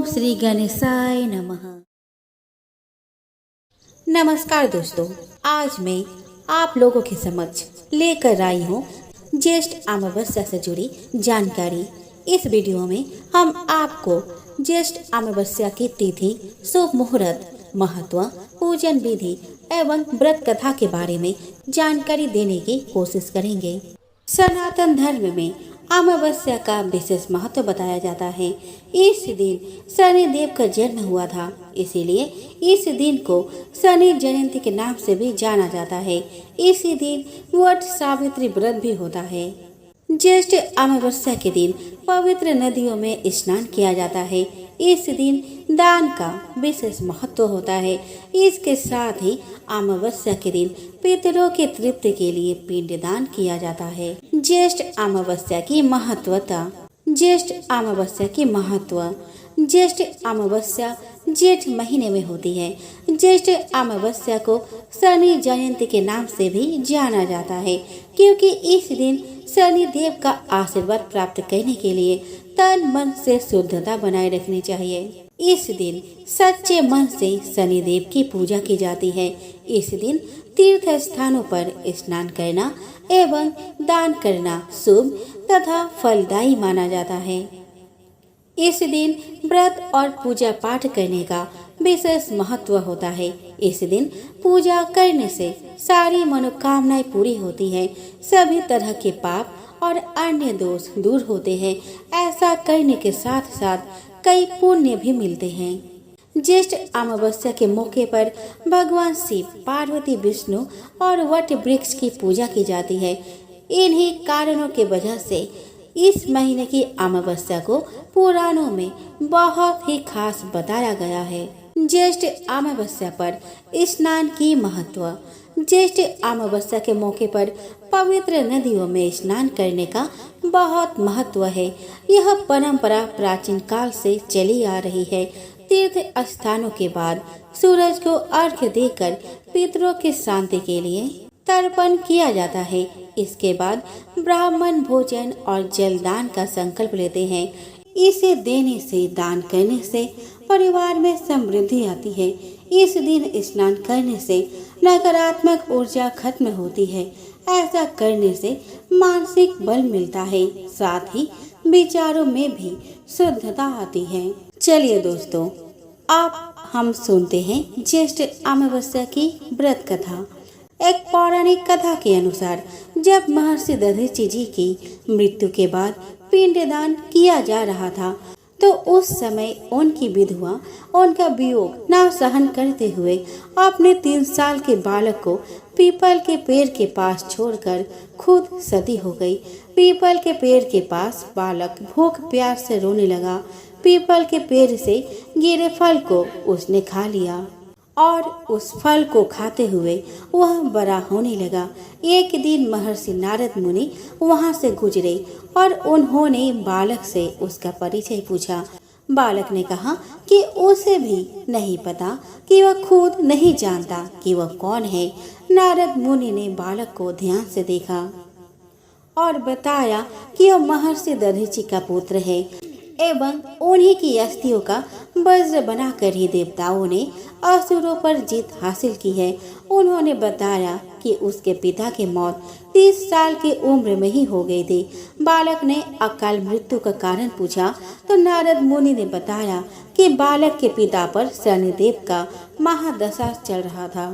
श्री गणेशाय नमः। नमस्कार दोस्तों, आज मैं आप लोगों के समक्ष लेकर आई हूँ ज्येष्ठ अमावस्या से जुड़ी जानकारी। इस वीडियो में हम आपको ज्येष्ठ अमावस्या की तिथि, शुभ मुहूर्त, महत्व, पूजन विधि एवं व्रत कथा के बारे में जानकारी देने की कोशिश करेंगे। सनातन धर्म में अमावस्या का विशेष महत्व बताया जाता है। इस दिन शनि देव का जन्म हुआ था, इसीलिए इस दिन को शनि जयंती के नाम से भी जाना जाता है। इसी दिन वट सावित्री व्रत भी होता है। ज्येष्ठ अमावस्या के दिन पवित्र नदियों में स्नान किया जाता है। इस दिन दान का विशेष महत्व होता है। इसके साथ ही अमावस्या के दिन पितरों की तृप्ति के लिए पिंड दान किया जाता है। ज्येष्ठ अमावस्या की महत्वता। ज्येष्ठ अमावस्या की महत्व। ज्येष्ठ अमावस्या जेठ महीने में होती है। ज्येष्ठ अमावस्या को शनि जयंती के नाम से भी जाना जाता है, क्योंकि इस दिन शनि देव का आशीर्वाद प्राप्त करने के लिए तन मन से शुद्धता बनाए रखनी चाहिए। इस दिन सच्चे मन से शनि देव की पूजा की जाती है। इस दिन तीर्थ स्थानों पर स्नान करना एवं दान करना शुभ तथा फलदायी माना जाता है। इस दिन व्रत और पूजा पाठ करने का विशेष महत्व होता है। इस दिन पूजा करने से सारी मनोकामनाएं पूरी होती है। सभी तरह के पाप और अन्य दोष दूर होते हैं। ऐसा करने के साथ साथ कई पुण्य भी मिलते हैं। ज्येष्ठ अमावस्या के मौके पर भगवान शिव, पार्वती, विष्णु और वट वृक्ष की पूजा की जाती है। इन्हीं कारणों के वजह से इस महीने की अमावस्या को पुराणों में बहुत ही खास बताया गया है। ज्येष्ठ अमावस्या पर स्नान की महत्व। ज्येष्ठ अमावस्या के मौके पर पवित्र नदियों में स्नान करने का बहुत महत्व है। यह परंपरा प्राचीन काल से चली आ रही है। तीर्थ स्थानों के बाद सूरज को अर्घ्य देकर पितरों की शांति के लिए तर्पण किया जाता है। इसके बाद ब्राह्मण भोजन और जलदान का संकल्प लेते हैं। इसे देने से, दान करने से परिवार में समृद्धि आती है। इस दिन स्नान करने से नकारात्मक ऊर्जा खत्म होती है। ऐसा करने से मानसिक बल मिलता है, साथ ही विचारों में भी शुद्धता आती है। चलिए दोस्तों, आप हम सुनते हैं ज्येष्ठ अमावस्या की व्रत कथा। एक पौराणिक कथा के अनुसार जब महर्षि दधीचि जी की मृत्यु के बाद पिंडदान किया जा रहा था, तो उस समय उनकी विधवा उनका वियोग न सहन करते हुए अपने 3 साल के बालक को पीपल के पेड़ के पास छोड़कर खुद सती हो गई। पीपल के पेड़ के पास बालक भूख प्यास से रोने लगा। पीपल के पेड़ से गिरे फल को उसने खा लिया और उस फल को खाते हुए वह बड़ा होने लगा। एक दिन महर्षि नारद मुनि वहां से गुजरे और उन्होंने बालक से उसका परिचय पूछा। बालक ने कहा कि उसे भी नहीं पता, कि वह खुद नहीं जानता कि वह कौन है। नारद मुनि ने बालक को ध्यान से देखा और बताया कि वह महर्षि दधीचि का पुत्र है एवं उन्हीं की अस्थियों का वज्र बनाकर ही देवताओं ने असुरों पर जीत हासिल की है। उन्होंने बताया कि उसके पिता की मौत 30 साल की उम्र में ही हो गई थी। बालक ने अकाल मृत्यु का कारण पूछा तो नारद मुनि ने बताया कि बालक के पिता पर शनिदेव का महादशा चल रहा था।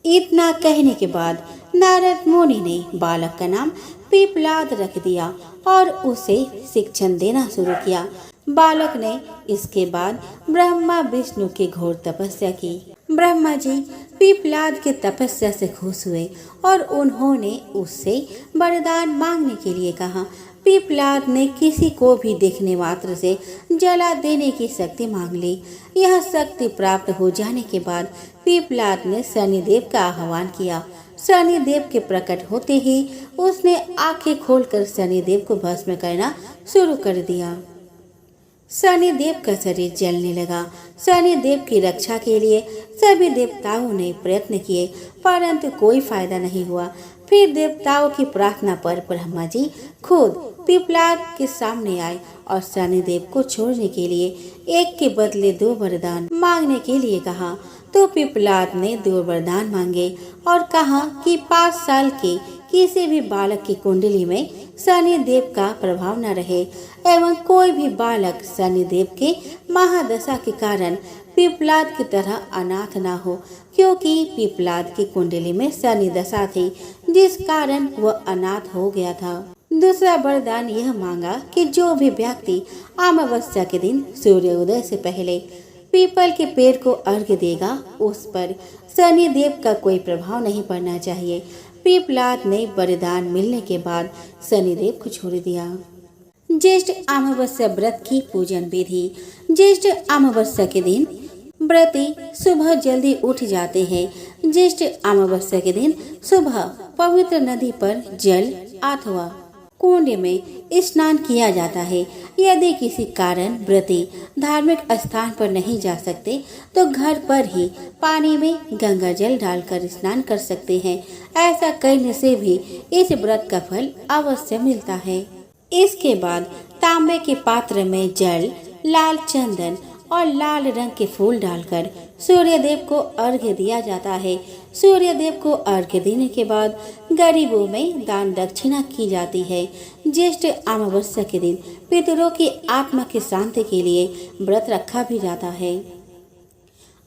इतना कहने के बाद नारद मुनि ने बालक का नाम पीपलाद रख दिया और उसे शिक्षण देना शुरू किया। बालक ने इसके बाद ब्रह्मा विष्णु की घोर तपस्या की। ब्रह्मा जी पीपलाद की तपस्या से खुश हुए और उन्होंने उससे वरदान मांगने के लिए कहा। पीपलाद ने किसी को भी देखने मात्र से जला देने की शक्ति मांग ली। यह शक्ति प्राप्त हो जाने के बाद पीपलाद ने शनिदेव का आह्वान किया। शनिदेव के प्रकट होते ही उसने आंखें खोलकर शनिदेव को भस्म करना शुरू कर दिया। शनिदेव का शरीर जलने लगा। शनिदेव की रक्षा के लिए सभी देवताओं ने प्रयत्न किए, परंतु कोई फायदा नहीं हुआ। फिर देवताओं की प्रार्थना पर ब्रह्मा जी खुद पिपलाद के सामने आए और शनिदेव को छोड़ने के लिए एक के बदले 2 वरदान मांगने के लिए कहा। तो पिपलाद ने 2 वरदान मांगे और कहा कि 5 साल के किसी भी बालक की कुंडली में शनिदेव का प्रभाव न रहे एवं कोई भी बालक शनिदेव के महादशा के कारण पिपलाद की तरह अनाथ न हो, क्योंकि पिपलाद की कुंडली में शनि दशा थी जिस कारण वह अनाथ हो गया था। दूसरा वरदान यह मांगा कि जो भी व्यक्ति अमावस्या के दिन सूर्योदय से पहले पीपल के पेड़ को अर्घ्य देगा उस पर शनिदेव का कोई प्रभाव नहीं पड़ना चाहिए। पिपलाद ने वरदान मिलने के बाद शनिदेव को छोड़ दिया। ज्येष्ठ अमावस्या व्रत की पूजन विधि। ज्येष्ठ अमावस्या के दिन व्रती सुबह जल्दी उठ जाते हैं। ज्येष्ठ अमावस्या के दिन सुबह पवित्र नदी पर जल अथवा कुंड में स्नान किया जाता है। यदि किसी कारण व्रती धार्मिक स्थान पर नहीं जा सकते तो घर पर ही पानी में गंगा जल डालकर स्नान कर सकते हैं। ऐसा करने से भी इस व्रत का फल अवश्य मिलता है। इसके बाद तांबे के पात्र में जल, लाल चंदन और लाल रंग के फूल डालकर सूर्यदेव को अर्घ्य दिया जाता है। सूर्यदेव को अर्घ्य देने के बाद गरीबों में दान दक्षिणा की जाती है। ज्येष्ठ अमावस्या के दिन पितरों की आत्मा की शांति के लिए व्रत रखा भी जाता है।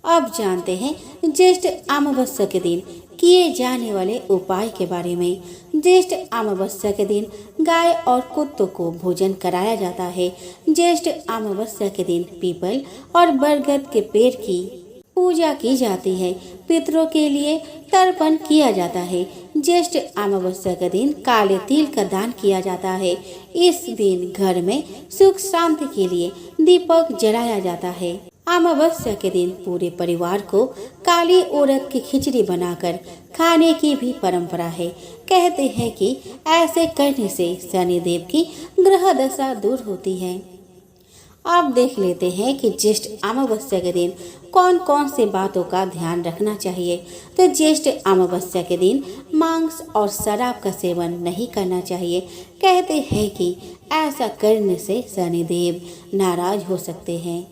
अब जानते हैं ज्येष्ठ अमावस्या के दिन किए जाने वाले उपाय के बारे में। ज्येष्ठ अमावस्या के दिन गाय और कुत्तों को भोजन कराया जाता है। ज्येष्ठ अमावस्या के दिन पीपल और बरगद के पेड़ की पूजा की जाती है। पितरों के लिए तर्पण किया जाता है। ज्येष्ठ अमावस्या के दिन काले तिल का दान किया जाता है। इस दिन घर में सुख शांति के लिए दीपक जलाया जाता है। अमावस्या के दिन पूरे परिवार को काली उड़द की खिचड़ी बनाकर खाने की भी परंपरा है। कहते हैं कि ऐसे करने से शनिदेव की ग्रह दशा दूर होती है। अब देख लेते हैं कि ज्येष्ठ अमावस्या के दिन कौन कौन से बातों का ध्यान रखना चाहिए। तो ज्येष्ठ अमावस्या के दिन मांस और शराब का सेवन नहीं करना चाहिए। कहते हैं कि ऐसा करने से शनिदेव नाराज हो सकते हैं।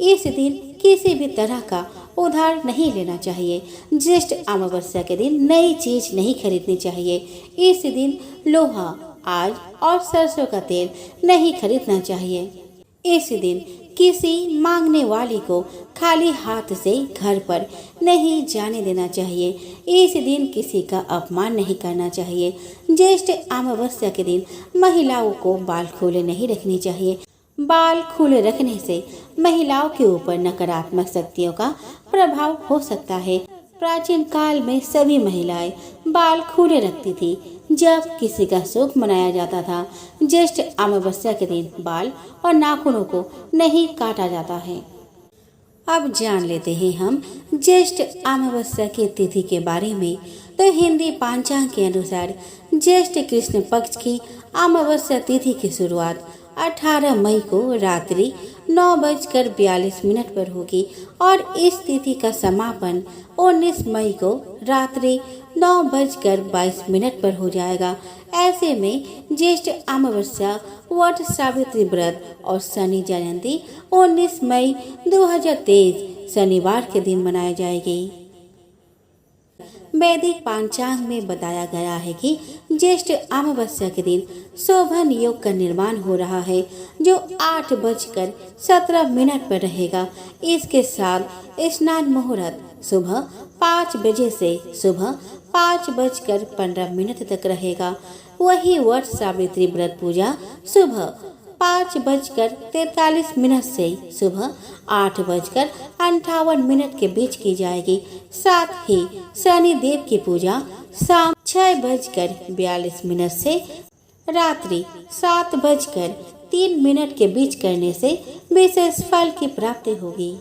इस दिन किसी भी तरह का उधार नहीं लेना चाहिए। ज्येष्ठ अमावस्या के दिन नई चीज नहीं खरीदनी चाहिए। इस दिन लोहा, आज और सरसों का तेल नहीं खरीदना चाहिए। इस दिन किसी मांगने वाली को खाली हाथ से घर पर नहीं जाने देना चाहिए। इस दिन किसी का अपमान नहीं करना चाहिए। ज्येष्ठ अमावस्या के दिन महिलाओं को बाल खुले नहीं रखने चाहिए। बाल खुले रखने से महिलाओं के ऊपर नकारात्मक शक्तियों का प्रभाव हो सकता है। प्राचीन काल में सभी महिलाएं बाल खुले रखती थी जब किसी का शुभ मनाया जाता था। ज्येष्ठ अमावस्या के दिन बाल और नाखूनों को नहीं काटा जाता है। अब जान लेते हैं हम ज्येष्ठ अमावस्या की तिथि के बारे में। तो हिंदी पंचांग के अनुसार ज्येष्ठ कृष्ण पक्ष की अमावस्या तिथि की शुरुआत 18 मई को रात्रि 9:42 पर होगी और इस तिथि का समापन 19 मई को रात्रि 9:22 पर हो जाएगा। ऐसे में ज्येष्ठ अमावस्या, वट सावित्री व्रत और शनि जयंती 19 मई 2023 शनिवार के दिन मनाई जाएगी। वैदिक पंचांग में बताया गया है कि ज्येष्ठ अमावस्या के दिन शोभन योग का निर्माण हो रहा है जो 8:17 पर रहेगा। इसके साथ स्नान मुहूर्त सुबह 5 बजे से सुबह 5:15 तक रहेगा। वही वट सावित्री व्रत पूजा सुबह 5:43 से सुबह 8:58 के बीच की जाएगी। साथ ही शनि देव की पूजा शाम 6:42 से रात्रि 7:03 के बीच करने से विशेष फल की प्राप्ति होगी।